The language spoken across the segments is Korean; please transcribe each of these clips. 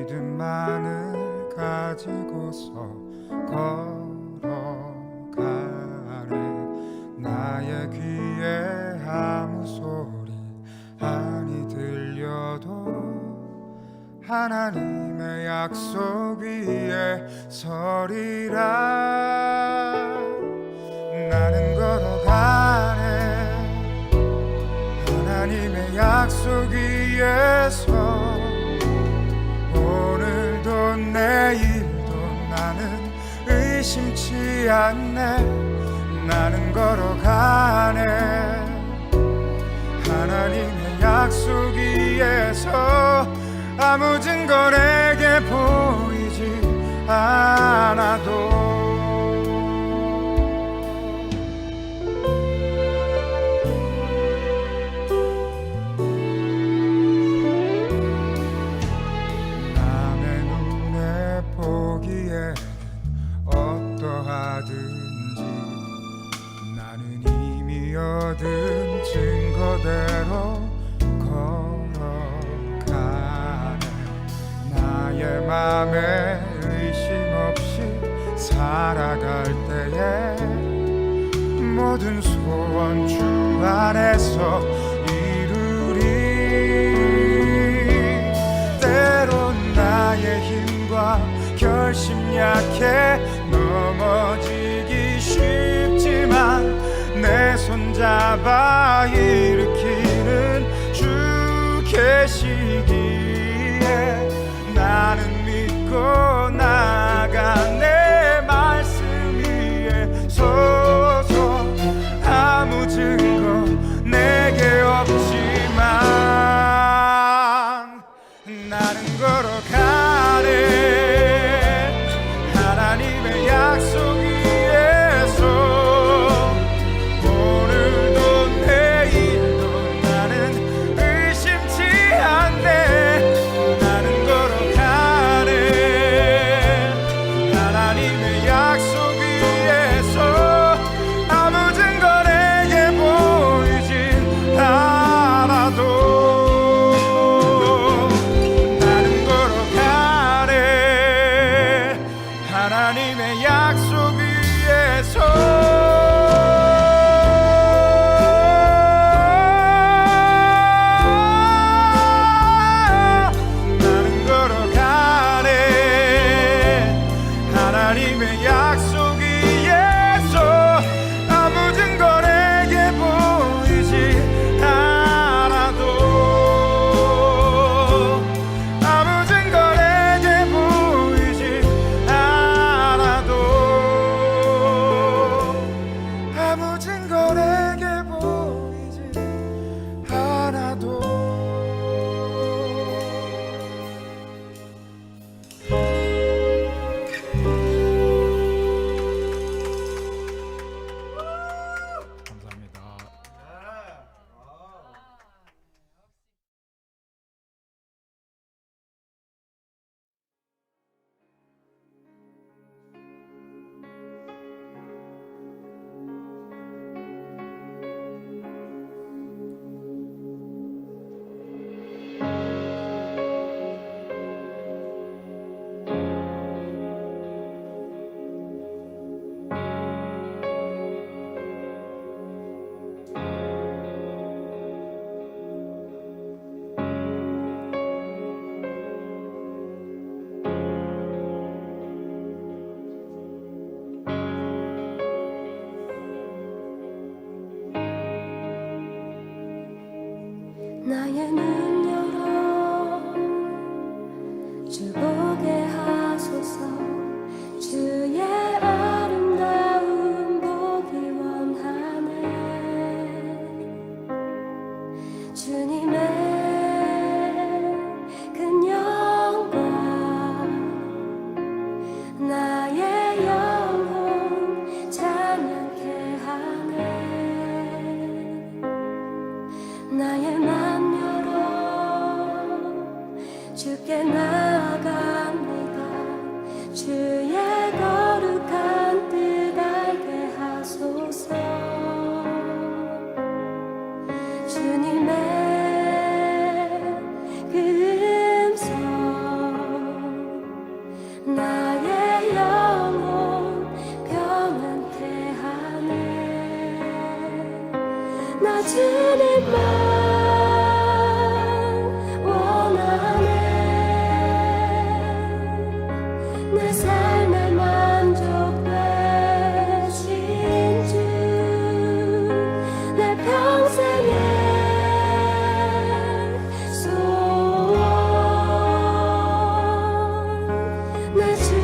믿음만을 가지고서 걸어가네. 나의 귀에 아무 소리 아니 들려도 하나님의 약속 위에 서리라. 나는 걸어가네. 하나님의 약속 위에서 오늘도 내일도 나는 의심치 않네. 나는 걸어가네. 하나님의 약속 위에서 아무 증거 내게 보이지 않아도 남의 눈에 보기에는 어떠하든지 나는 이미 얻은 증거대로 나의 맘에 의심 없이 살아갈 때에 모든 소원 주 안에서 이루리. 때론 나의 힘과 결심 약해 넘어지기 쉽지만 내 손잡아 일으키는 주 계시기에 나는 믿고 나가. 내 말씀 위에 서서 아무 증거 내게 없지만 나는 걸어가네. 하나님의 약속 위에서 오늘도 내일도 나는 의심치 않네. 하나님의 약속 위에서 나는 걸어가네. 하나님의 약속 위에서 아무 증거 내게 보이지 않아도 아무 증거 내게 보이지 아무 증거 내게 보이지 않아도 감사합니다. 나의 눈 열어 주 보게 하소서. 주의 아름다움 보기 원하네. 주님의 큰 영광 나의 영혼 찬양케 하네. 나의 맘 열어 주께 나아가 나의 영혼 평안케 하네. 나 주님만 원하네. 내 삶의 만족 되신 주, 내 평생의 소원. 내 주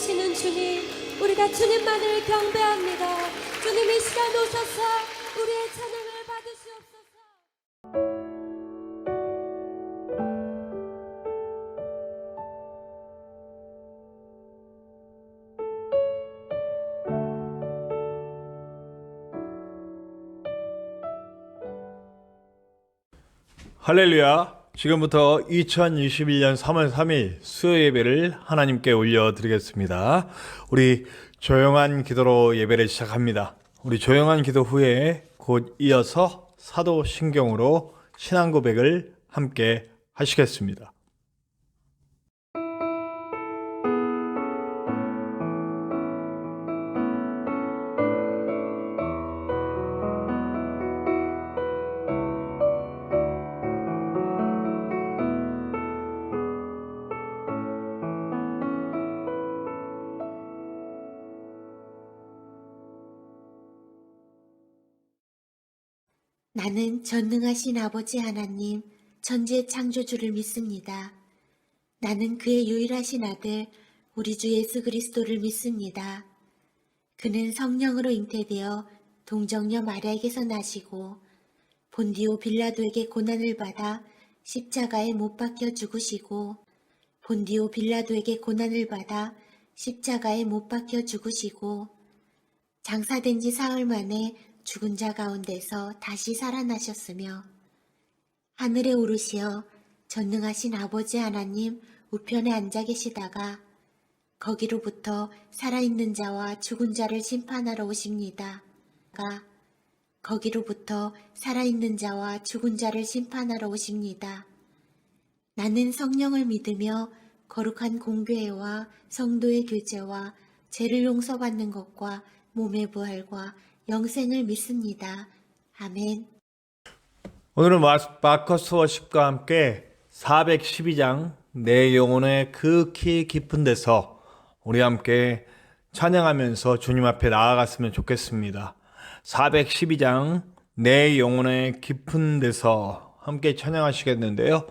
되시는 주님, 우리가 주님만을 경배합니다. 주님 이 시간 오셔서 우리의 찬양을 받으시옵소서. 할렐루야. 지금부터 2021년 3월 3일 수요 예배를 하나님께 올려드리겠습니다. 우리 조용한 기도로 예배를 시작합니다. 우리 조용한 기도 후에 곧 이어서 사도신경으로 신앙 고백을 함께 하시겠습니다. 나는 전능하신 아버지 하나님, 천지의 창조주를 믿습니다. 나는 그의 유일하신 아들, 우리 주 예수 그리스도를 믿습니다. 그는 성령으로 잉태되어 동정녀 마리아에게서 나시고 본디오 빌라도에게 고난을 받아 십자가에 못 박혀 죽으시고 본디오 빌라도에게 고난을 받아 십자가에 못 박혀 죽으시고 장사된 지 사흘 만에 죽은 자 가운데서 다시 살아나셨으며 하늘에 오르시어 전능하신 아버지 하나님 우편에 앉아 계시다가 거기로부터 살아있는 자와 죽은 자를 심판하러 오십니다. 거기로부터 살아있는 자와 죽은 자를 심판하러 오십니다. 나는 성령을 믿으며 거룩한 공교회와 성도의 교제와 죄를 용서받는 것과 몸의 부활과 영생을 믿습니다. 아멘. 오늘은 마커스워 10과 함께 412장 내 영혼의 극히 깊은 데서 우리 함께 찬양하면서 주님 앞에 나아갔으면 좋겠습니다. 412장 내 영혼의 깊은 데서 함께 찬양하시겠는데요.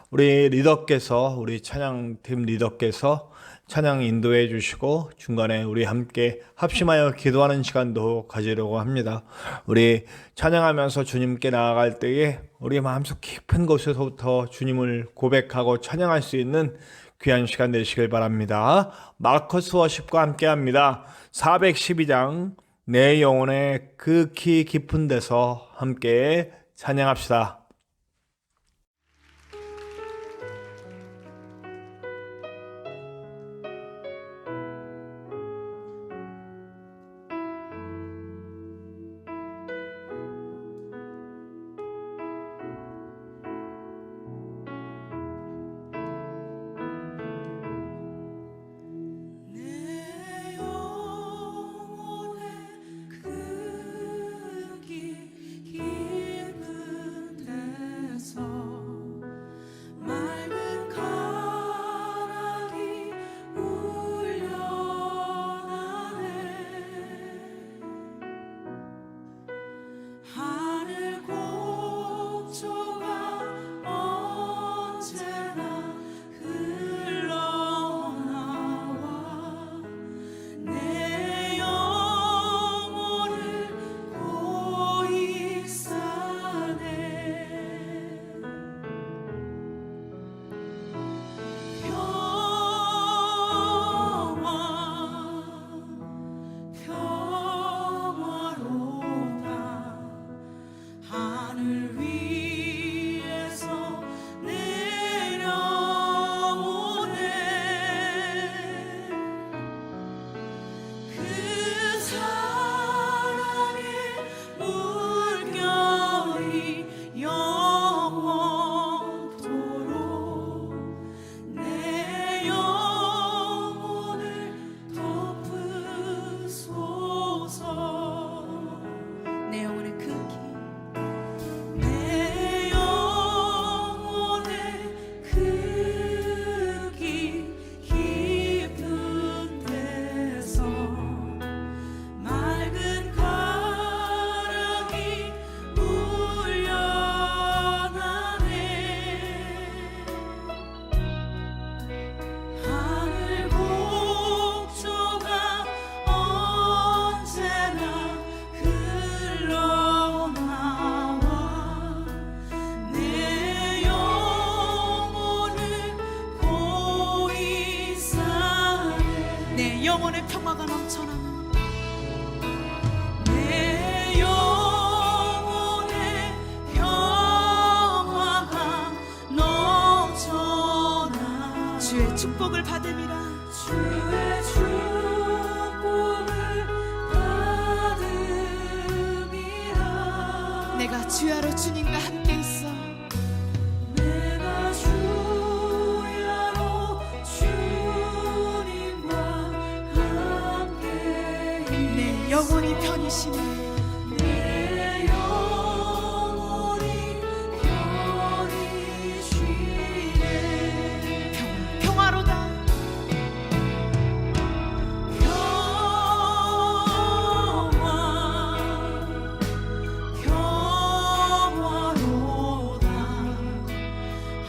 우리 리더께서, 우리 찬양팀 리더께서 찬양 인도해 주시고 중간에 우리 함께 합심하여 기도하는 시간도 가지려고 합니다. 우리 찬양하면서 주님께 나아갈 때에 우리 마음속 깊은 곳에서부터 주님을 고백하고 찬양할 수 있는 귀한 시간 되시길 바랍니다. 마커스워 10과 함께 합니다. 412장 내 영혼의 극히 깊은 데서 함께 찬양합시다. 깊은 영혼의 평화가 넘쳐나는 내 영혼의 평화가 넘쳐나 주의 축복을 받음이라 주의 축복을 받음이라 내가 주야로 주님과 함께 있어 내가 주야로 주님과 함께 내 영혼이 편히 쉬네 내 영혼이 편히 쉬네 평화로다 평화로다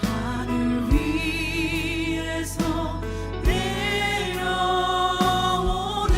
하늘 위에서 내 영혼에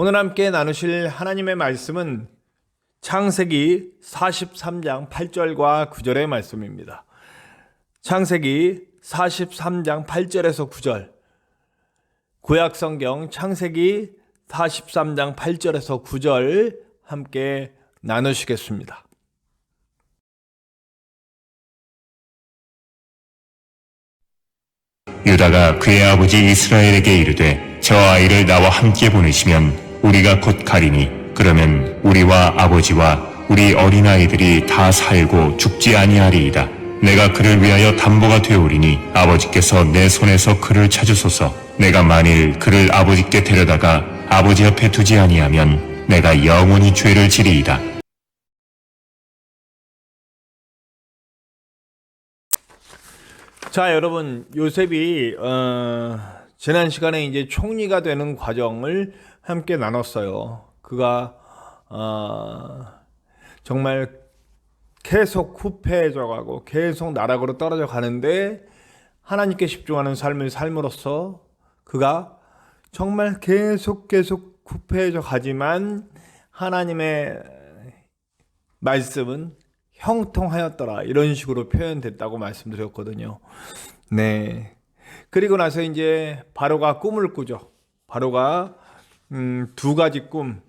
오늘 함께 나누실 하나님의 말씀은 창세기 43장 8절과 9절의 말씀입니다. 창세기 43장 8절에서 9절, 구약성경 창세기 43장 8절에서 9절 함께 나누시겠습니다. 유다가 그의 아버지 이스라엘에게 이르되 저 아이를 나와 함께 보내시면 우리가 곧 가리니 그러면 우리와 아버지와 우리 어린아이들이 다 살고 죽지 아니하리이다. 내가 그를 위하여 담보가 되오리니 아버지께서 내 손에서 그를 찾으소서. 내가 만일 그를 아버지께 데려다가 아버지 옆에 두지 아니하면 내가 영원히 죄를 지리이다. 자, 여러분, 요셉이 지난 시간에 이제 총리가 되는 과정을 함께 나눴어요. 그가 정말 계속 후패해져 가고 계속 나락으로 떨어져 가는데 하나님께 집중하는 삶을 삶으로써 그가 정말 계속 후패해져 가지만 하나님의 말씀은 형통하였더라, 이런 식으로 표현됐다고 말씀드렸거든요. 네. 그리고 나서 이제 바로가 꿈을 꾸죠. 바로가 두 가지 꿈,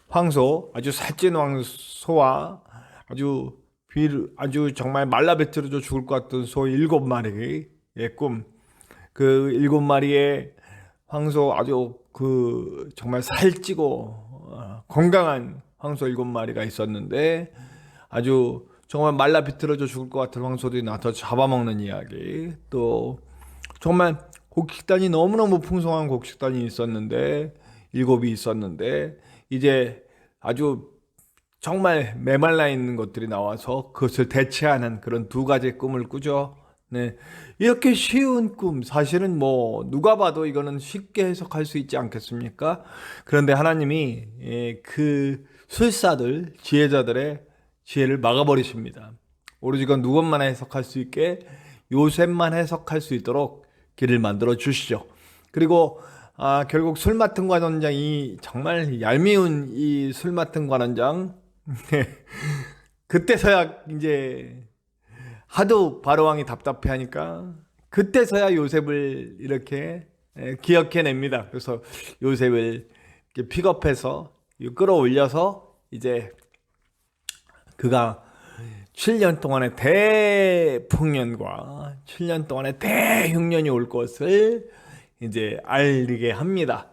황소, 아주 살찐 황소와 아주 정말 말라비틀어져 죽을 것 같은 소 7마리의 꿈. 그 7마리의 황소, 아주 정말 살찌고 건강한 황소 7마리가 있었는데 아주 정말 말라 비틀어져 죽을 것 같은 황소들이 나서 잡아먹는 이야기, 또 정말 곡식단이 너무너무 풍성한 곡식단이 있었는데 7이 있었는데 이제 아주 정말 메말라 있는 것들이 나와서 그것을 대체하는 그런 두 가지의 꿈을 꾸죠. 네, 이렇게 쉬운 꿈, 사실은 뭐 누가 봐도 이거는 쉽게 해석할 수 있지 않겠습니까? 그런데 하나님이 그 술사들, 지혜자들의 지혜를 막아버리십니다. 오로지 그건 누구만 해석할 수 있게 요셉만 해석할 수 있도록 길을 만들어 주시죠. 그리고 결국 술 맡은 관원장이 정말 얄미운 이 술 맡은 관원장 그때서야 이제 하도 바로왕이 답답해하니까 그때서야 요셉을 이렇게 기억해냅니다. 그래서 요셉을 이렇게 픽업해서 끌어올려서 이제 그가 7년 동안의 대풍년과 7년 동안의 대흉년이 올 것을 이제 알리게 합니다.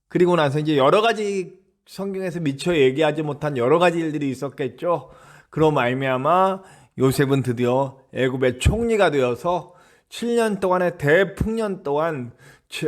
그리고 나서 이제 여러 가지 성경에서 미처 얘기하지 못한 여러 가지 일들이 있었겠죠. 그로 말미암아 요셉은 드디어 애굽의 총리가 되어서 7년 동안의 대풍년 동안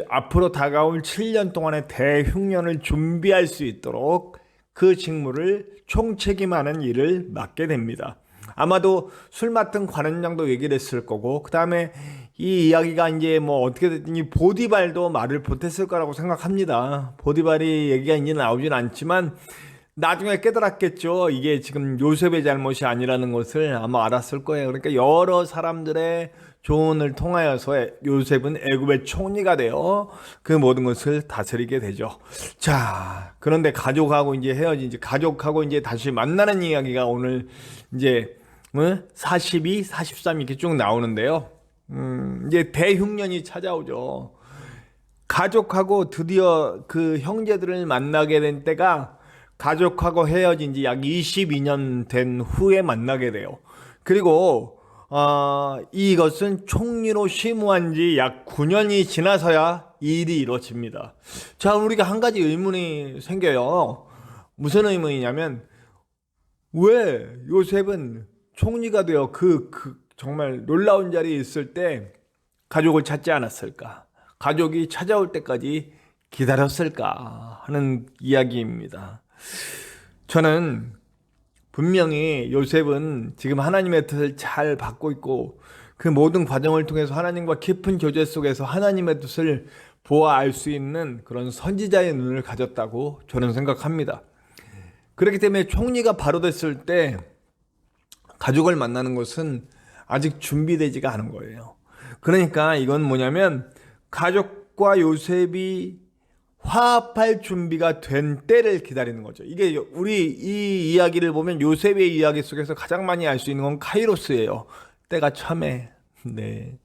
앞으로 다가올 7년 동안의 대흉년을 준비할 수 있도록 그 직무를 총책임하는 일을 맡게 됩니다. 아마도 술 맡은 관원장도 얘기를 했을 거고, 그 다음에 이 이야기가 이제 뭐 어떻게 됐든지 보디발도 말을 못했을 거라고 생각합니다. 보디발이 얘기가 이제 나오진 않지만 나중에 깨달았겠죠. 이게 지금 요셉의 잘못이 아니라는 것을 아마 알았을 거예요. 그러니까 여러 사람들의 조언을 통하여서 요셉은 애굽의 총리가 되어 그 모든 것을 다스리게 되죠. 자, 그런데 가족하고 이제 헤어진, 이제 가족하고 이제 다시 만나는 이야기가 오늘 이제 42, 43 이렇게 쭉 나오는데요. 이제 대흉년이 찾아오죠. 가족하고 드디어 그 형제들을 만나게 된 때가 가족하고 헤어진 지 약 22년 된 후에 만나게 돼요. 그리고 이것은 총리로 쉬무한 지 약 9년이 지나서야 이 일이 이루어집니다. 자, 우리가 한 가지 의문이 생겨요. 무슨 의문이냐면 왜 요셉은 총리가 되어 그 정말 놀라운 자리에 있을 때 가족을 찾지 않았을까? 가족이 찾아올 때까지 기다렸을까? 하는 이야기입니다. 저는 분명히 요셉은 지금 하나님의 뜻을 잘 받고 있고 그 모든 과정을 통해서 하나님과 깊은 교제 속에서 하나님의 뜻을 보아 알 수 있는 그런 선지자의 눈을 가졌다고 저는 생각합니다. 그렇기 때문에 총리가 바로 됐을 때 가족을 만나는 것은 아직 준비되지가 않은 거예요. 그러니까 이건 뭐냐면 가족과 요셉이 화합할 준비가 된 때를 기다리는 거죠. 이게 우리 이 이야기를 보면 요셉의 이야기 속에서 가장 많이 알 수 있는 건 카이로스예요. 때가 참해. 네.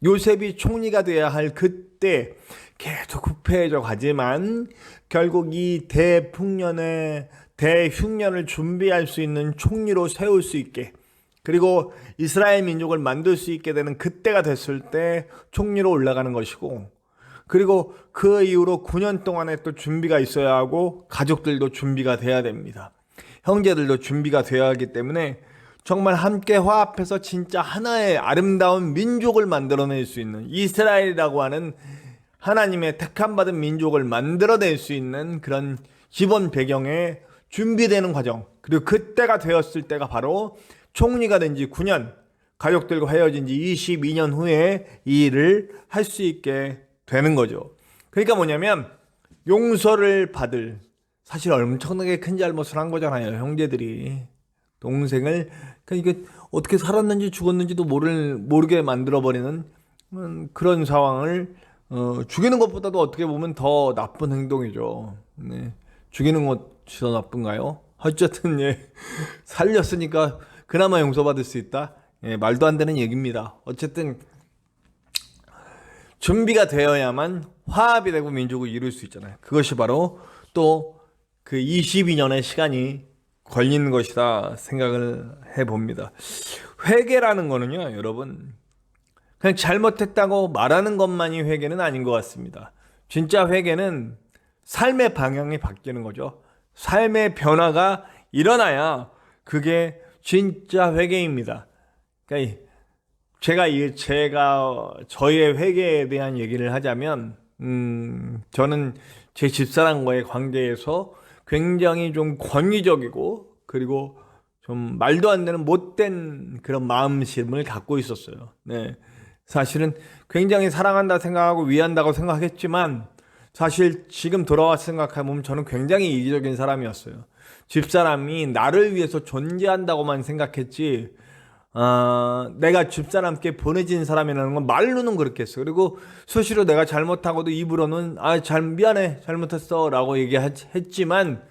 요셉이 총리가 돼야 할 그때 계속 후패해져 가지만 결국 이 대흉년을 준비할 수 있는 총리로 세울 수 있게, 그리고 이스라엘 민족을 만들 수 있게 되는 그때가 됐을 때 총리로 올라가는 것이고, 그리고 그 이후로 9년 동안에 또 준비가 있어야 하고 가족들도 준비가 돼야 됩니다. 형제들도 준비가 돼야 하기 때문에 정말 함께 화합해서 진짜 하나의 아름다운 민족을 만들어낼 수 있는, 이스라엘이라고 하는 하나님의 택함받은 민족을 만들어낼 수 있는 그런 기본 배경에 준비되는 과정, 그리고 그때가 되었을 때가 바로 총리가 된 지 9년, 가족들과 헤어진 지 22년 후에 이 일을 할 수 있게 되는 거죠. 그러니까 뭐냐면 용서를 받을, 사실 엄청나게 큰 잘못을 한 거잖아요. 형제들이 동생을, 그러니까 이게 어떻게 살았는지 죽었는지도 모르게 만들어버리는 그런 상황을, 죽이는 것보다도 어떻게 보면 더 나쁜 행동이죠. 네. 죽이는 것이 더 나쁜가요? 어쨌든 살렸으니까 그나마 용서받을 수 있다. 말도 안 되는 얘기입니다. 어쨌든 준비가 되어야만 화합이 되고 민족을 이룰 수 있잖아요. 그것이 바로 또 그 22년의 시간이 걸리는 것이다 생각을 해봅니다. 회개라는 거는요, 여러분, 그냥 잘못했다고 말하는 것만이 회개는 아닌 것 같습니다. 진짜 회개는 삶의 방향이 바뀌는 거죠. 삶의 변화가 일어나야 그게 진짜 회개입니다. 그러니까 제가 저의 회개에 대한 얘기를 하자면, 저는 제 집사람과의 관계에서 굉장히 좀 권위적이고, 그리고 좀 말도 안 되는 못된 그런 마음심을 갖고 있었어요. 네. 사실은 굉장히 사랑한다 생각하고 위한다고 생각했지만, 사실 지금 돌아와서 생각해보면 저는 굉장히 이기적인 사람이었어요. 집사람이 나를 위해서 존재한다고만 생각했지, 내가 집사람께 보내진 사람이라는 건 말로는 그렇게 했어요. 그리고 수시로 내가 잘못하고도 입으로는 미안해, 잘못했어 라고 얘기했지만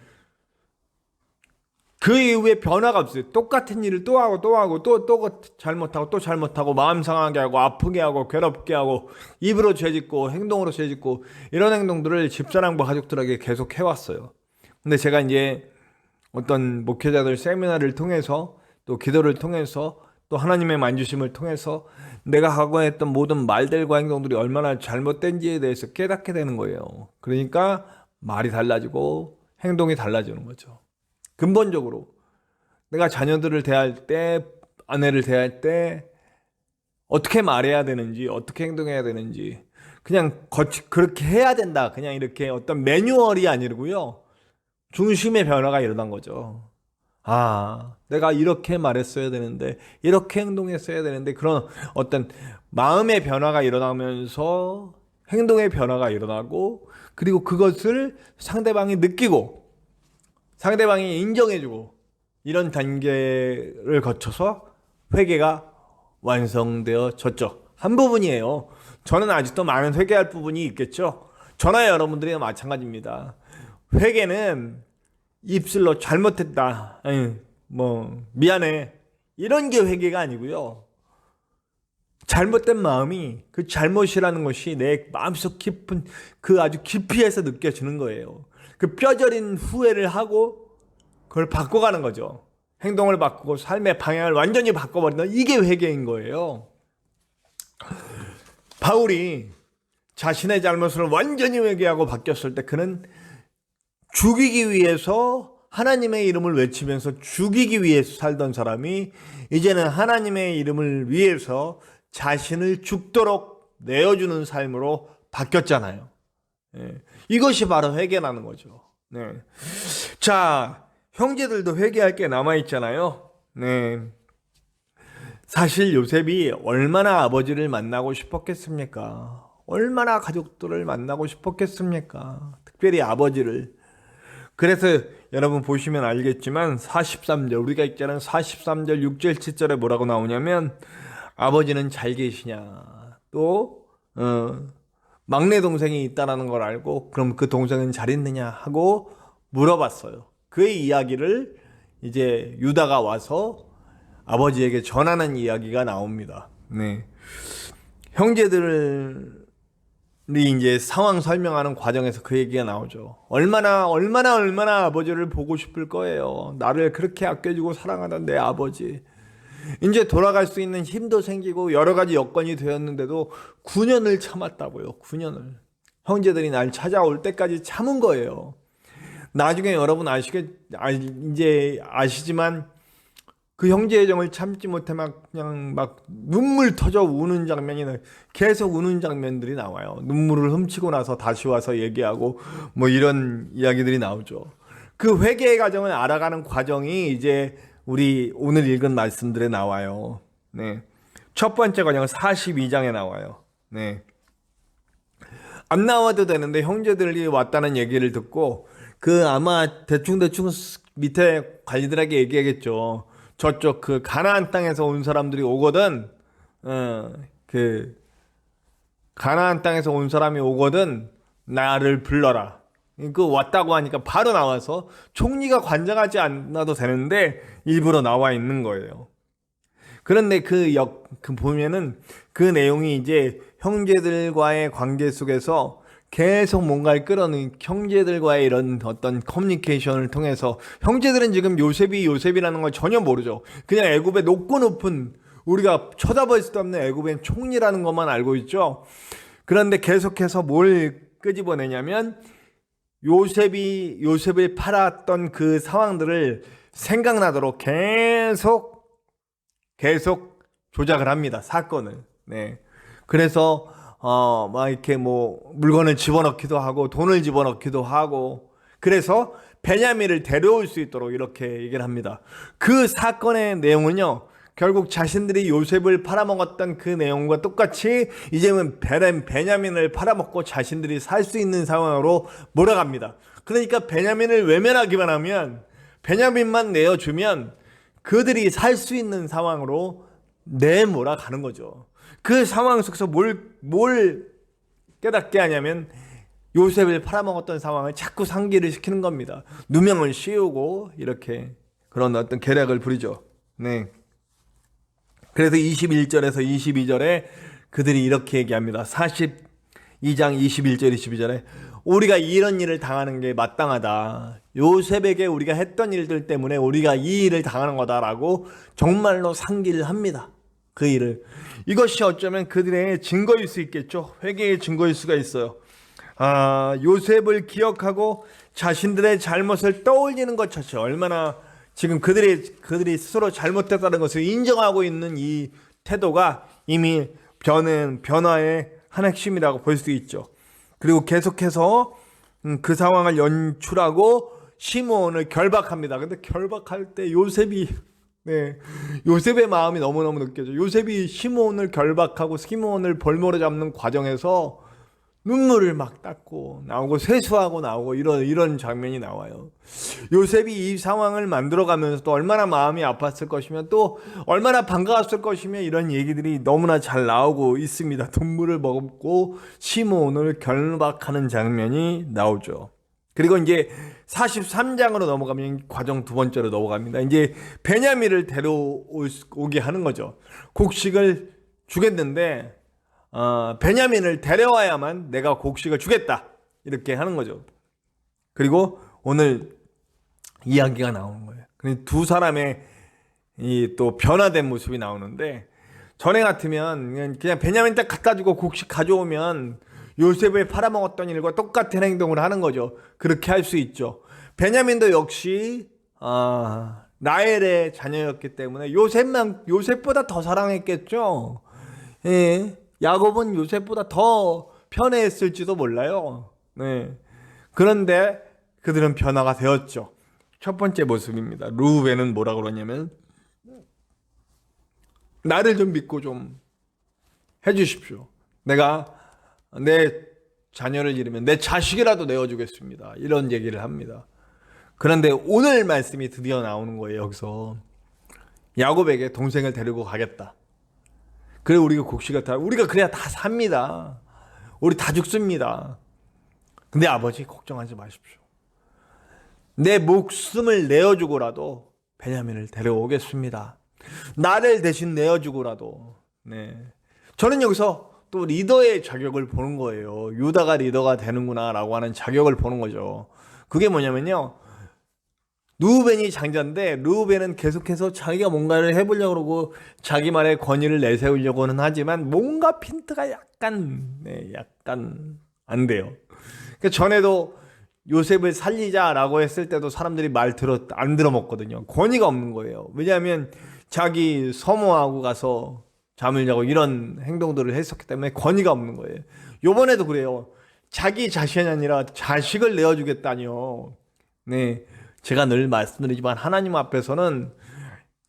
그 이후에 변화가 없어요. 똑같은 일을 또 하고 또 잘못하고 마음 상하게 하고 아프게 하고 괴롭게 하고 입으로 죄짓고 행동으로 죄짓고, 이런 행동들을 집사람과 가족들에게 계속 해왔어요. 근데 제가 이제 어떤 목회자들 세미나를 통해서, 또 기도를 통해서, 또 하나님의 만주심을 통해서 내가 하고 했던 모든 말들과 행동들이 얼마나 잘못된지에 대해서 깨닫게 되는 거예요. 그러니까 말이 달라지고 행동이 달라지는 거죠. 근본적으로 내가 자녀들을 대할 때, 아내를 대할 때 어떻게 말해야 되는지, 어떻게 행동해야 되는지, 그냥 그렇게 해야 된다, 그냥 이렇게 어떤 매뉴얼이 아니고요, 중심의 변화가 일어난 거죠. 내가 이렇게 말했어야 되는데, 이렇게 행동했어야 되는데, 그런 어떤 마음의 변화가 일어나면서 행동의 변화가 일어나고, 그리고 그것을 상대방이 느끼고 상대방이 인정해주고, 이런 단계를 거쳐서 회개가 완성되어졌죠. 한 부분이에요. 저는 아직도 많은 회개할 부분이 있겠죠. 저나 여러분들이 마찬가지입니다. 회개는 입술로 잘못했다, 미안해, 이런 게 회개가 아니고요, 잘못된 마음이, 그 잘못이라는 것이 내 마음속 깊은 그 아주 깊이에서 느껴지는 거예요. 그 뼈저린 후회를 하고 그걸 바꿔가는 거죠. 행동을 바꾸고 삶의 방향을 완전히 바꿔버리는, 이게 회개인 거예요. 바울이 자신의 잘못을 완전히 회개하고 바뀌었을 때, 그는 죽이기 위해서, 하나님의 이름을 외치면서 죽이기 위해서 살던 사람이 이제는 하나님의 이름을 위해서 자신을 죽도록 내어주는 삶으로 바뀌었잖아요. 이것이 바로 회개라는 거죠. 자, 형제들도 회개할 게 남아있잖아요. 사실 요셉이 얼마나 아버지를 만나고 싶었겠습니까? 얼마나 가족들을 만나고 싶었겠습니까? 특별히 아버지를. 그래서 여러분 보시면 알겠지만 43절, 우리가 읽자는 43절 6절 7절에 뭐라고 나오냐면, 아버지는 잘 계시냐, 또 막내 동생이 있다라는 걸 알고 그럼 그 동생은 잘 있느냐 하고 물어봤어요. 그의 이야기를 이제 유다가 와서 아버지에게 전하는 이야기가 나옵니다. 네. 형제들이 이제 상황 설명하는 과정에서 그 얘기가 나오죠. 얼마나 아버지를 보고 싶을 거예요. 나를 그렇게 아껴주고 사랑하던 내 아버지. 이제 돌아갈 수 있는 힘도 생기고 여러 가지 여건이 되었는데도 9년을 참았다고요. 9년을. 형제들이 날 찾아올 때까지 참은 거예요. 나중에 여러분 이제 아시지만 그 형제의 정을 참지 못해 그냥 눈물 터져 우는 장면이 계속 우는 장면들이 나와요. 눈물을 훔치고 나서 다시 와서 얘기하고 뭐 이런 이야기들이 나오죠. 그 회개의 과정을 알아가는 과정이 이제 우리 오늘 읽은 말씀들에 나와요. 네. 첫 번째 과정은 42장에 나와요. 네. 안 나와도 되는데 형제들이 왔다는 얘기를 듣고 그 아마 대충 밑에 관리들에게 얘기하겠죠. 저쪽 그 가나안 땅에서 온 사람들이 오거든. 그 가나안 땅에서 온 사람이 오거든 나를 불러라. 그 왔다고 하니까 바로 나와서 총리가 관장하지 않아도 되는데 일부러 나와 있는 거예요. 그런데 그 보면은 그 내용이 이제 형제들과의 관계 속에서 계속 뭔가를 끌어내는 형제들과의 이런 어떤 커뮤니케이션을 통해서 형제들은 지금 요셉이라는 걸 전혀 모르죠. 그냥 애굽의 높은 우리가 쳐다볼 수도 없는 애굽의 총리라는 것만 알고 있죠. 그런데 계속해서 뭘 끄집어내냐면 요셉을 팔았던 그 상황들을 생각나도록 계속 조작을 합니다. 사건을. 네. 그래서 막 이렇게 뭐 물건을 집어넣기도 하고 돈을 집어넣기도 하고 그래서 베냐민을 데려올 수 있도록 이렇게 얘기를 합니다. 그 사건의 내용은요. 결국 자신들이 요셉을 팔아먹었던 그 내용과 똑같이 이제는 베냐민을 팔아먹고 자신들이 살 수 있는 상황으로 몰아갑니다. 그러니까 베냐민을 외면하기만 하면 베냐민만 내어주면 그들이 살 수 있는 상황으로 내몰아가는 거죠. 그 상황 속에서 뭘 깨닫게 하냐면 요셉을 팔아먹었던 상황을 자꾸 상기를 시키는 겁니다. 누명을 씌우고 이렇게 그런 어떤 계략을 부리죠. 네. 그래서 21절에서 22절에 그들이 이렇게 얘기합니다. 42장 21절 22절에 우리가 이런 일을 당하는 게 마땅하다. 요셉에게 우리가 했던 일들 때문에 우리가 이 일을 당하는 거다라고 정말로 상기를 합니다. 그 일을. 이것이 어쩌면 그들의 증거일 수 있겠죠. 회개의 증거일 수가 있어요. 요셉을 기억하고 자신들의 잘못을 떠올리는 것 자체 얼마나 지금 그들이 스스로 잘못했다는 것을 인정하고 있는 이 태도가 이미 변화의 한 핵심이라고 볼 수 있죠. 그리고 계속해서 그 상황을 연출하고 시므온을 결박합니다. 근데 결박할 때 요셉의 마음이 너무너무 느껴져요. 요셉이 시므온을 결박하고 시므온을 볼모로 잡는 과정에서 눈물을 막 닦고 나오고 세수하고 나오고 이런 장면이 나와요. 요셉이 이 상황을 만들어가면서 또 얼마나 마음이 아팠을 것이며 또 얼마나 반가웠을 것이며 이런 얘기들이 너무나 잘 나오고 있습니다. 눈물을 먹고 시므온을 결박하는 장면이 나오죠. 그리고 이제 43장으로 넘어가면 과정 두 번째로 넘어갑니다. 이제 베냐민을 데려오게 하는 거죠. 곡식을 주겠는데 베냐민을 데려와야만 내가 곡식을 주겠다 이렇게 하는 거죠. 그리고 오늘 이야기가 나오는 거예요. 두 사람의 이 또 변화된 모습이 나오는데 전에 같으면 그냥 베냐민 딱 갖다 주고 곡식 가져오면 요셉을 팔아먹었던 일과 똑같은 행동을 하는 거죠. 그렇게 할 수 있죠. 베냐민도 역시 라헬의 자녀였기 때문에 요셉보다 더 사랑했겠죠. 예. 야곱은 요셉보다 더 편애했을지도 몰라요. 네. 그런데 그들은 변화가 되었죠. 첫 번째 모습입니다. 루벤은 뭐라 그러냐면 나를 좀 믿고 좀 해주십시오. 내가 내 자녀를 잃으면 내 자식이라도 내어주겠습니다. 이런 얘기를 합니다. 그런데 오늘 말씀이 드디어 나오는 거예요. 여기서 야곱에게 동생을 데리고 가겠다. 그래 우리가 곡식을 우리가 그래야 다 삽니다. 우리 다 죽습니다. 근데 아버지 걱정하지 마십시오. 내 목숨을 내어주고라도 베냐민을 데려오겠습니다. 나를 대신 내어주고라도. 네. 저는 여기서 또 리더의 자격을 보는 거예요. 유다가 리더가 되는구나 라고 하는 자격을 보는 거죠. 그게 뭐냐면요, 르우벤이 장자인데 르우벤은 계속해서 자기가 뭔가를 해보려고 그러고 자기만의 권위를 내세우려고는 하지만 뭔가 핀트가 약간 안 돼요. 그러니까 전에도 요셉을 살리자라고 했을 때도 사람들이 안 들어먹거든요. 권위가 없는 거예요. 왜냐하면 자기 서모하고 가서 잠을 자고 이런 행동들을 했었기 때문에 권위가 없는 거예요. 요번에도 그래요. 자기 자신이 아니라 자식을 내어주겠다니요. 네, 제가 늘 말씀드리지만 하나님 앞에서는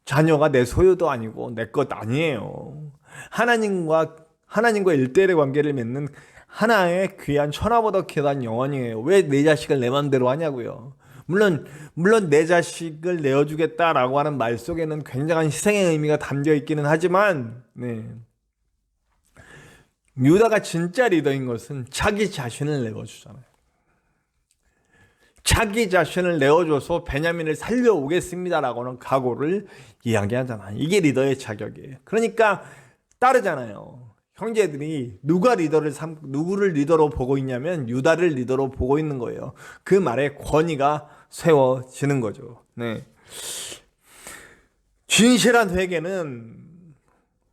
자녀가 내 소유도 아니고 내 것 아니에요. 하나님과 1대1의 관계를 맺는 하나의 귀한 천하보다 귀한 영혼이에요. 왜 내 자식을 내 맘대로 하냐고요. 물론 내 자식을 내어주겠다라고 하는 말 속에는 굉장한 희생의 의미가 담겨 있기는 하지만, 네, 유다가 진짜 리더인 것은 자기 자신을 내어주잖아요. 자기 자신을 내어줘서 베냐민을 살려오겠습니다라고는 각오를 이야기하잖아요. 이게 리더의 자격이에요. 그러니까 따르잖아요. 형제들이 누구를 리더로 보고 있냐면 유다를 리더로 보고 있는 거예요. 그 말에 권위가 세워지는 거죠. 네. 진실한 회개는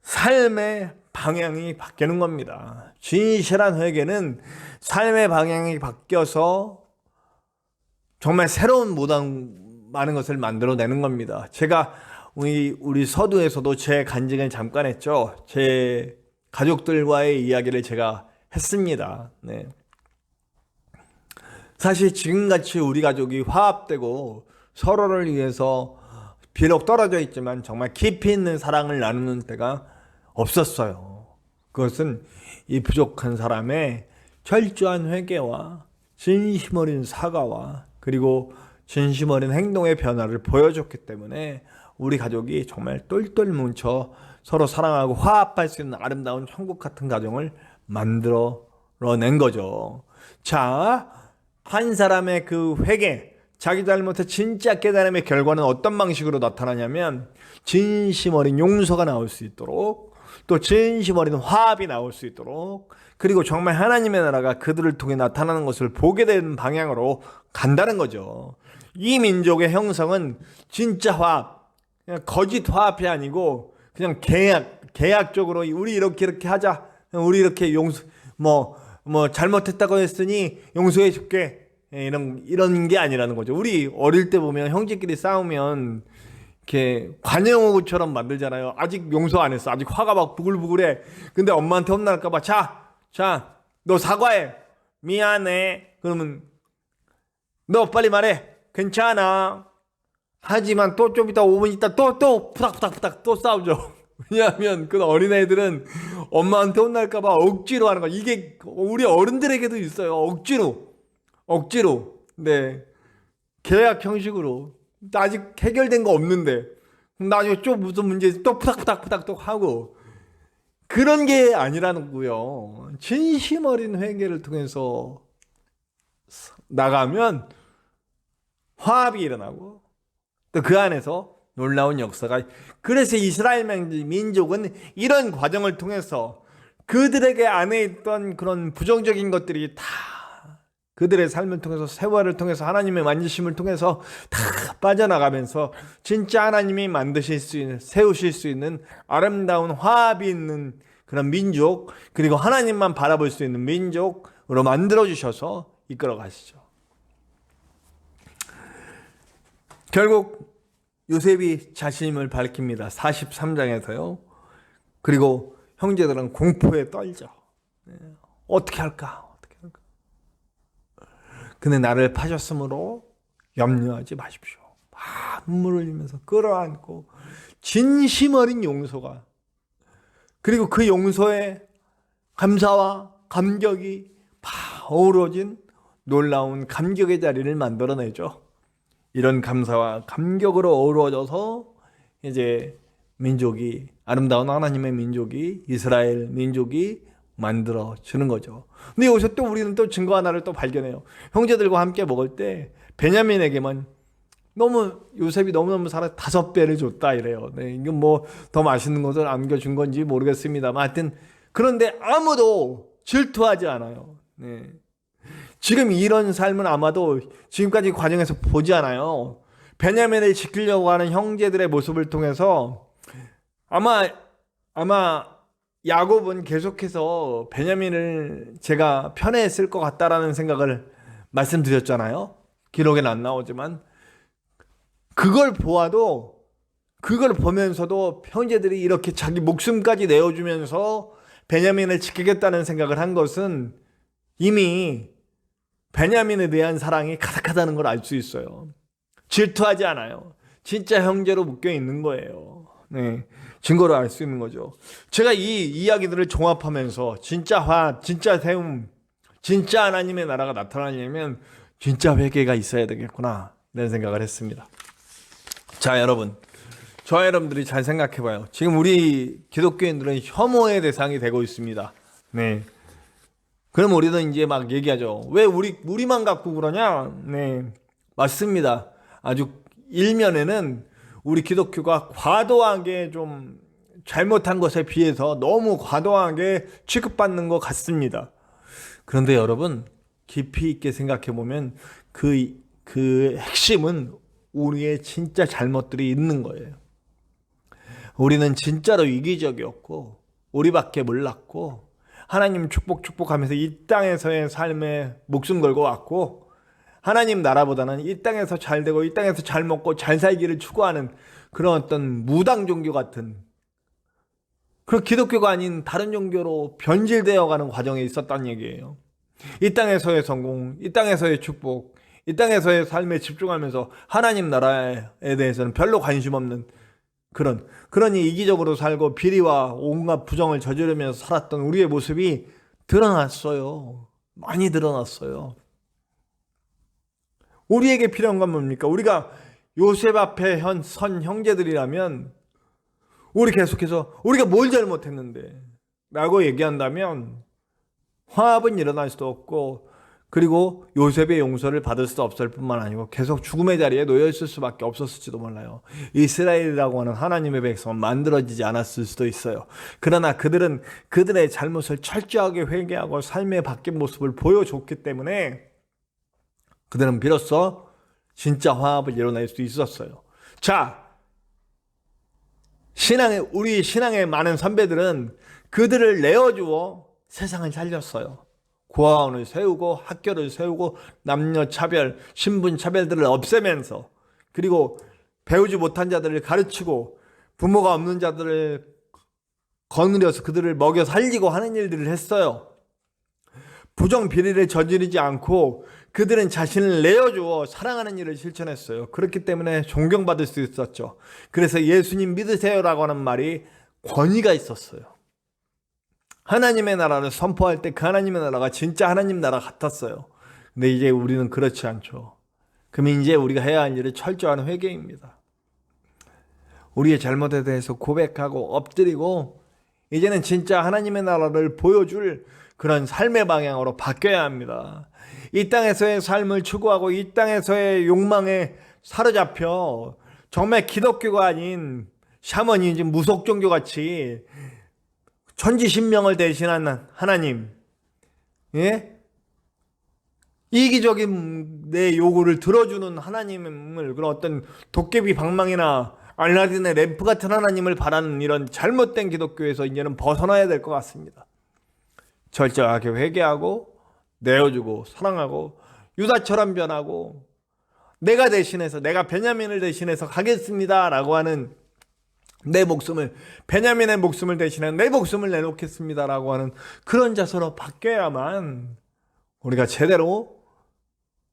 삶의 방향이 바뀌는 겁니다. 진실한 회개는 삶의 방향이 바뀌어서 정말 새로운 많은 것을 만들어내는 겁니다. 제가 우리 서두에서도 제 간증을 잠깐 했죠. 제 가족들과의 이야기를 제가 했습니다. 네. 사실 지금같이 우리 가족이 화합되고 서로를 위해서 비록 떨어져 있지만 정말 깊이 있는 사랑을 나누는 때가 없었어요. 그것은 이 부족한 사람의 철저한 회개와 진심 어린 사과와 그리고 진심 어린 행동의 변화를 보여줬기 때문에 우리 가족이 정말 똘똘 뭉쳐 서로 사랑하고 화합할 수 있는 아름다운 천국 같은 가정을 만들어낸 거죠. 자, 한 사람의 그 회개, 자기 잘못의 진짜 깨달음의 결과는 어떤 방식으로 나타나냐면 진심 어린 용서가 나올 수 있도록, 또 진심 어린 화합이 나올 수 있도록, 그리고 정말 하나님의 나라가 그들을 통해 나타나는 것을 보게 되는 방향으로 간다는 거죠. 이 민족의 형성은 진짜 화합, 그냥 거짓 화합이 아니고 그냥 계약적으로 우리 이렇게 하자, 우리 이렇게 잘못했다고 했으니 용서해 줄게, 이런 게 아니라는 거죠. 우리 어릴 때 보면 형제끼리 싸우면 이렇게 관용어구처럼 만들잖아요. 아직 용서 안 했어. 아직 화가 막 부글부글해. 근데 엄마한테 혼날까봐 자, 너 사과해. 미안해. 그러면 너 빨리 말해. 괜찮아. 하지만 또 좀 이따 5분 있다 또 푸닥푸닥 또 싸우죠. 왜냐하면 그 어린애들은 엄마한테 혼날까봐 억지로 하는 거. 이게 우리 어른들에게도 있어요. 억지로. 네. 계약 형식으로. 아직 해결된 거 없는데 나중에 좀 무슨 문제 또 푸닥푸닥 또 하고, 그런 게 아니라는 거요. 진심 어린 회개를 통해서 나가면 화합이 일어나고 또 그 안에서 놀라운 역사가. 그래서 이스라엘 민족은 이런 과정을 통해서 그들에게 안에 있던 그런 부정적인 것들이 다 그들의 삶을 통해서, 세월을 통해서, 하나님의 만지심을 통해서 다 빠져나가면서 진짜 하나님이 세우실 수 있는 아름다운 화합이 있는 그런 민족, 그리고 하나님만 바라볼 수 있는 민족으로 만들어주셔서 이끌어 가시죠. 결국 요셉이 자신임을 밝힙니다. 43장에서요. 그리고 형제들은 공포에 떨죠. 어떻게 할까? 근데 나를 파셨으므로 염려하지 마십시오. 눈물을 흘리면서 끌어안고 진심 어린 용서가, 그리고 그 용서에 감사와 감격이 어우러진 놀라운 감격의 자리를 만들어내죠. 이런 감사와 감격으로 어우러져서 이제 민족이, 아름다운 하나님의 민족이, 이스라엘 민족이 만들어 주는 거죠. 근데 여기서 또 우리는 또 증거 하나를 또 발견해요. 형제들과 함께 먹을 때 베냐민에게만 너무 요셉이 너무너무 살아 5배를 줬다 이래요. 네, 이건 뭐 더 맛있는 것을 안겨준 건지 모르겠습니다만 하여튼 그런데 아무도 질투하지 않아요. 네. 지금 이런 삶은 아마도 지금까지 과정에서 보지 않아요. 베냐민을 지키려고 하는 형제들의 모습을 통해서 아마 야곱은 계속해서 베냐민을 제가 편애했을 것 같다라는 생각을 말씀드렸잖아요. 기록에는 안 나오지만 그걸 보면서도 형제들이 이렇게 자기 목숨까지 내어주면서 베냐민을 지키겠다는 생각을 한 것은 이미 베냐민에 대한 사랑이 가득하다는 걸 알 수 있어요. 질투하지 않아요. 진짜 형제로 묶여 있는 거예요. 네, 증거로 알 수 있는 거죠. 제가 이 이야기들을 종합하면서 진짜 화합, 진짜 세움, 진짜 하나님의 나라가 나타나려면 진짜 회개가 있어야 되겠구나 이런 생각을 했습니다. 자, 여러분, 저와 여러분들이 잘 생각해봐요. 지금 우리 기독교인들은 혐오의 대상이 되고 있습니다. 네. 그럼 우리는 이제 막 얘기하죠. 왜 우리만 갖고 그러냐? 네, 맞습니다. 아주 일면에는 우리 기독교가 과도하게 좀 잘못한 것에 비해서 너무 과도하게 취급받는 것 같습니다. 그런데 여러분, 깊이 있게 생각해 보면 그 핵심은 우리의 진짜 잘못들이 있는 거예요. 우리는 진짜로 이기적이었고 우리밖에 몰랐고 하나님 축복하면서 이 땅에서의 삶에 목숨 걸고 왔고 하나님 나라보다는 이 땅에서 잘 되고 이 땅에서 잘 먹고 잘 살기를 추구하는 그런 어떤 무당 종교 같은 그런 기독교가 아닌 다른 종교로 변질되어 가는 과정에 있었다는 얘기예요. 이 땅에서의 성공, 이 땅에서의 축복, 이 땅에서의 삶에 집중하면서 하나님 나라에 대해서는 별로 관심 없는 그러니 이기적으로 살고 비리와 온갖 부정을 저지르면서 살았던 우리의 모습이 드러났어요. 많이 드러났어요. 우리에게 필요한 건 뭡니까? 우리가 요셉 앞에 선 형제들이라면 우리 계속해서 우리가 뭘 잘못했는데 라고 얘기한다면 화합은 일어날 수도 없고 그리고 요셉의 용서를 받을 수도 없을 뿐만 아니고 계속 죽음의 자리에 놓여있을 수밖에 없었을지도 몰라요. 이스라엘이라고 하는 하나님의 백성은 만들어지지 않았을 수도 있어요. 그러나 그들은 그들의 잘못을 철저하게 회개하고 삶의 바뀐 모습을 보여줬기 때문에 그들은 비로소 진짜 화합을 이뤄낼 수 있었어요. 자, 우리 신앙의 많은 선배들은 그들을 내어주어 세상을 살렸어요. 고아원을 세우고 학교를 세우고 남녀 차별, 신분 차별들을 없애면서 그리고 배우지 못한 자들을 가르치고 부모가 없는 자들을 거느려서 그들을 먹여 살리고 하는 일들을 했어요. 부정 비리를 저지르지 않고 그들은 자신을 내어주어 사랑하는 일을 실천했어요. 그렇기 때문에 존경받을 수 있었죠. 그래서 예수님 믿으세요라고 하는 말이 권위가 있었어요. 하나님의 나라를 선포할 때 그 하나님의 나라가 진짜 하나님 나라 같았어요. 근데 이제 우리는 그렇지 않죠. 그럼 이제 우리가 해야 할 일은 철저한 회개입니다. 우리의 잘못에 대해서 고백하고 엎드리고 이제는 진짜 하나님의 나라를 보여줄 그런 삶의 방향으로 바뀌어야 합니다. 이 땅에서의 삶을 추구하고 이 땅에서의 욕망에 사로잡혀 정말 기독교가 아닌 샤머니즘 무속 종교 같이 천지신명을 대신한 하나님, 예? 이기적인 내 요구를 들어주는 하나님을 그런 어떤 도깨비 방망이나 알라딘의 램프 같은 하나님을 바라는 이런 잘못된 기독교에서 이제는 벗어나야 될 것 같습니다. 철저하게 회개하고 내어주고 사랑하고 유다처럼 변하고 내가 베냐민을 대신해서 가겠습니다 라고 하는 내 목숨을 베냐민의 목숨을 대신해 내 목숨을 내놓겠습니다 라고 하는 그런 자세로 바뀌어야만 우리가 제대로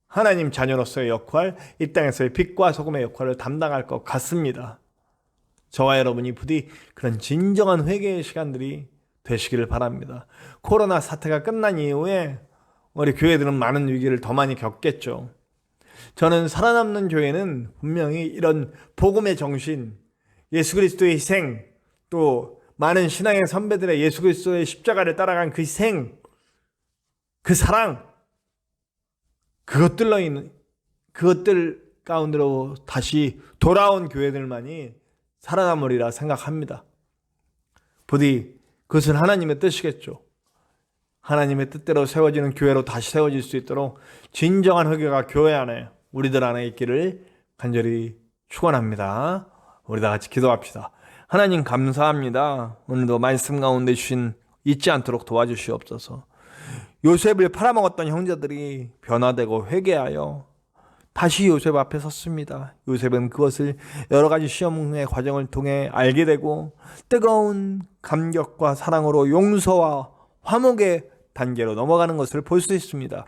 하나님 자녀로서의 역할, 이 땅에서의 빛과 소금의 역할을 담당할 것 같습니다. 저와 여러분이 부디 그런 진정한 회개의 시간들이 되시기를 바랍니다. 코로나 사태가 끝난 이후에 우리 교회들은 많은 위기를 더 많이 겪겠죠. 저는 살아남는 교회는 분명히 이런 복음의 정신, 예수 그리스도의 희생, 또 많은 신앙의 선배들의 예수 그리스도의 십자가를 따라간 그 희생, 그 사랑, 그것들 가운데로 다시 돌아온 교회들만이 살아남으리라 생각합니다. 부디 그것은 하나님의 뜻이겠죠. 하나님의 뜻대로 세워지는 교회로 다시 세워질 수 있도록 진정한 회개가 교회 안에, 우리들 안에 있기를 간절히 축원합니다. 우리 다 같이 기도합시다. 하나님 감사합니다. 오늘도 말씀 가운데 주신 잊지 않도록 도와주시옵소서. 요셉을 팔아먹었던 형제들이 변화되고 회개하여 다시 요셉 앞에 섰습니다. 요셉은 그것을 여러 가지 시험의 과정을 통해 알게 되고 뜨거운 감격과 사랑으로 용서와 화목의 단계로 넘어가는 것을 볼 수 있습니다.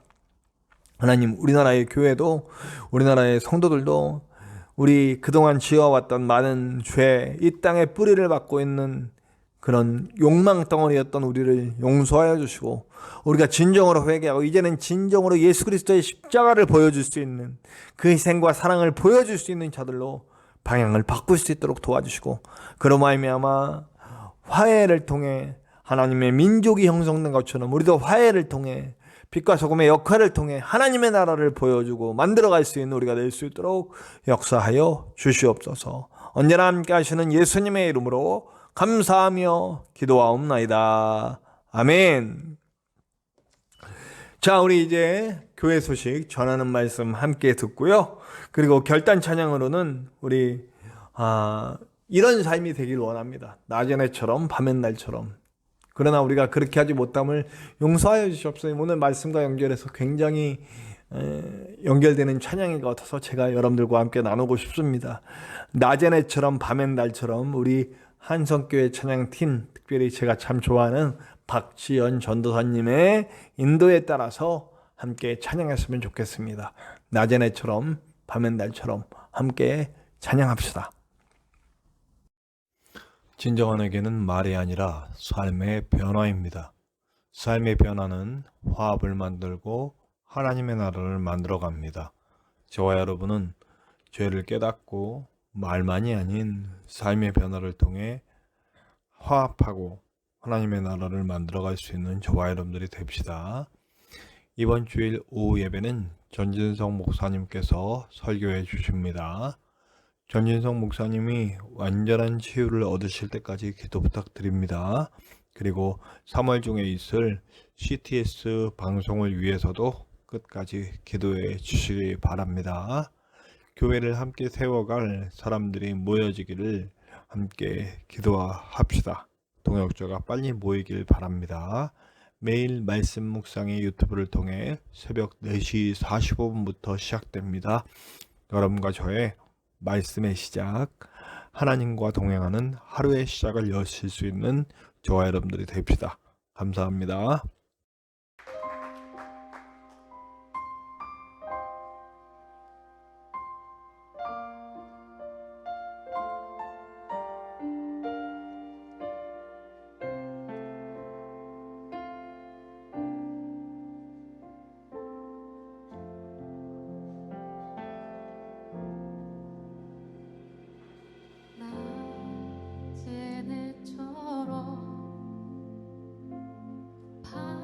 하나님, 우리나라의 교회도, 우리나라의 성도들도 우리 그동안 지어왔던 많은 죄, 이 땅에 뿌리를 받고 있는 그런 욕망 덩어리였던 우리를 용서하여 주시고, 우리가 진정으로 회개하고 이제는 진정으로 예수 그리스도의 십자가를 보여줄 수 있는, 그 희생과 사랑을 보여줄 수 있는 자들로 방향을 바꿀 수 있도록 도와주시고, 그로 말미암아 화해를 통해 하나님의 민족이 형성된 것처럼 우리도 화해를 통해 빛과 소금의 역할을 통해 하나님의 나라를 보여주고 만들어갈 수 있는 우리가 될 수 있도록 역사하여 주시옵소서. 언제나 함께 하시는 예수님의 이름으로 감사하며 기도하옵나이다. 아멘. 자, 우리 이제 교회 소식 전하는 말씀 함께 듣고요. 그리고 결단 찬양으로는 우리 이런 삶이 되길 원합니다. 낮의 날처럼 밤의 날처럼. 그러나 우리가 그렇게 하지 못함을 용서하여 주시옵소서. 오늘 말씀과 연결해서 굉장히 연결되는 찬양인 것 같아서 제가 여러분들과 함께 나누고 싶습니다. 낮의 날처럼 밤의 날처럼 우리 한성교회 찬양팀, 특별히 제가 참 좋아하는 박지연 전도사님의 인도에 따라서 함께 찬양했으면 좋겠습니다. 낮의 날처럼 밤의 날처럼 함께 찬양합시다. 진정한 회개는 말이 아니라 삶의 변화입니다. 삶의 변화는 화합을 만들고 하나님의 나라를 만들어 갑니다. 저와 여러분은 죄를 깨닫고 말만이 아닌 삶의 변화를 통해 화합하고 하나님의 나라를 만들어 갈 수 있는 저와 여러분들이 됩시다. 이번 주일 오후 예배는 전진성 목사님께서 설교해 주십니다. 전진성 목사님이 완전한 치유를 얻으실 때까지 기도 부탁드립니다. 그리고 3월 중에 있을 CTS 방송을 위해서도 끝까지 기도해 주시기 바랍니다. 교회를 함께 세워갈 사람들이 모여지기를 함께 기도합시다. 동역자가 빨리 모이길 바랍니다. 매일 말씀 묵상의 유튜브를 통해 새벽 4시 45분부터 시작됩니다. 여러분과 저의 말씀의 시작, 하나님과 동행하는 하루의 시작을 여실 수 있는 저와 여러분들이 됩시다. 감사합니다. 낮의 내처럼 밤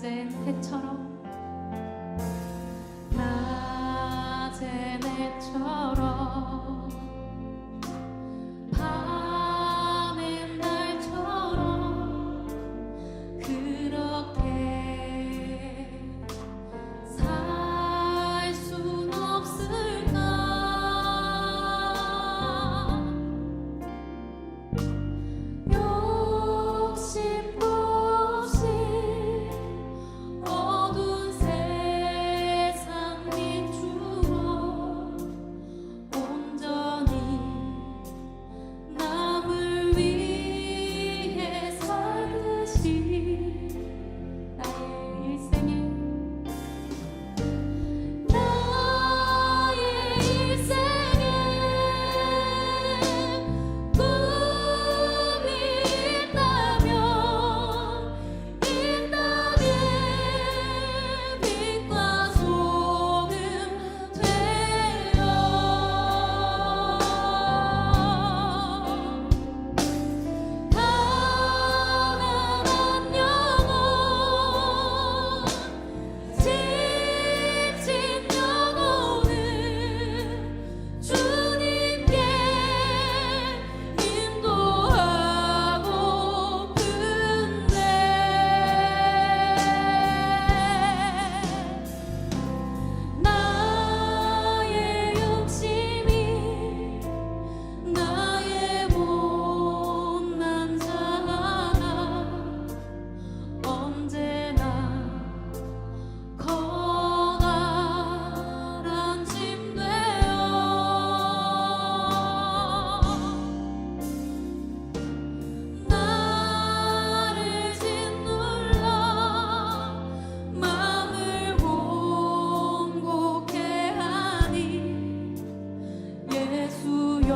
낮엔 해처럼 낮엔 해처럼 밤엔 날처럼 그렇게 살 순 없을까. 욕심도 없이 어두운 세상 비추어 온전히 남을 위해 살듯이 나의 일생에 꿈이 있다면 이 땅에 빛과 소금 되어 가난한 영혼 지친 영혼은 주님께 인도하고픈데 나의 욕심이 나의 못난 자가 언제나 커다란 짐 되어 나를 짓눌러 마음을 원곡해 하니 예수여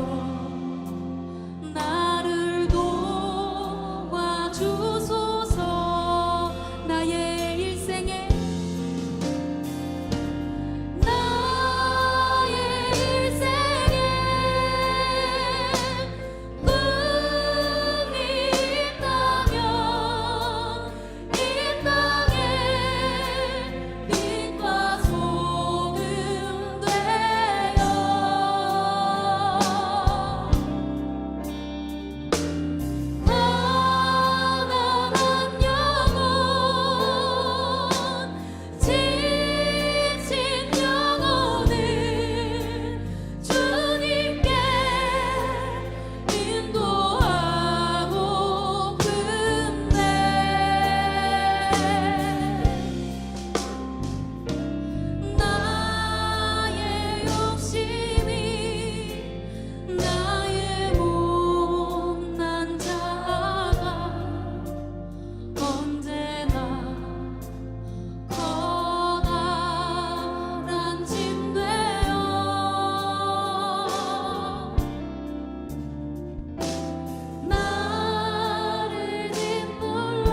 나를 도와주소서. 나의 일생에 꿈이 있다면 이 땅에 빛과 소금 되어 가난한 영혼 지친 영혼은 주님께 인도하고픈데 나의 욕심이 나의 못난 자가 언제나 커다란 짐 되어 나를 짓눌러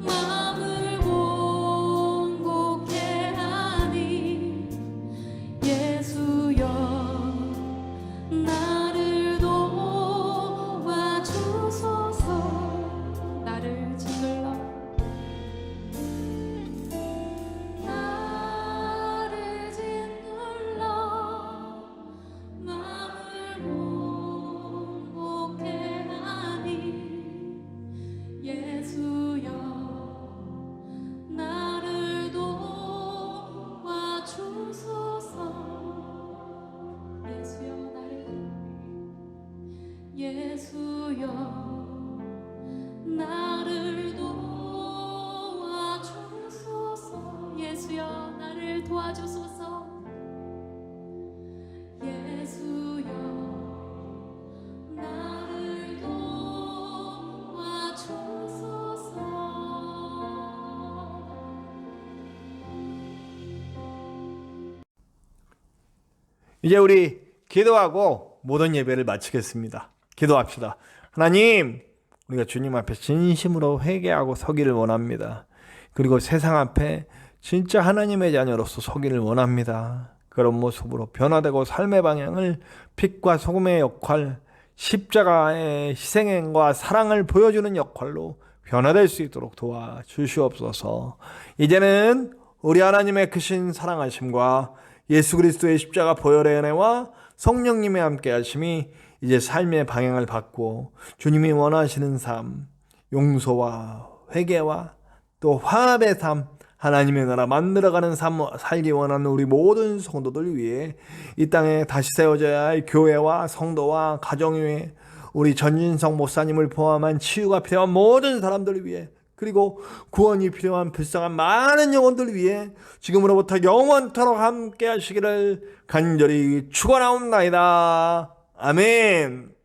마음을 원곡해 하니 예수여 나를 도와주소서. 나를 짓눌러 나를 짓눌러 마음을 원곡해 하니 예수여 나를 도와주소서. 예수여 나를 도와주소서. 예수여 나를 도와주소서. 예수여 나를 도와주소서. 이제 우리 기도하고 모든 예배를 마치겠습니다. 기도합시다. 하나님, 우리가 주님 앞에 진심으로 회개하고 서기를 원합니다. 그리고 세상 앞에 진짜 하나님의 자녀로서 서기를 원합니다. 그런 모습으로 변화되고 삶의 방향을 빛과 소금의 역할, 십자가의 희생과 사랑을 보여주는 역할로 변화될 수 있도록 도와주시옵소서. 이제는 우리 하나님의 크신 사랑하심과 예수 그리스도의 십자가 보혈의 은혜와 성령님의 함께 하심이 이제 삶의 방향을 받고 주님이 원하시는 삶, 용서와 회개와 또 화합의 삶, 하나님의 나라 만들어가는 삶 살기 원하는 우리 모든 성도들 위해 이 땅에 다시 세워져야 할 교회와 성도와 가정 위에 우리 전진성 목사님을 포함한 치유가 필요한 모든 사람들을 위해 그리고 구원이 필요한 불쌍한 많은 영혼들 위해 지금으로부터 영원토록 함께 하시기를 간절히 축원하옵나이다. 아멘.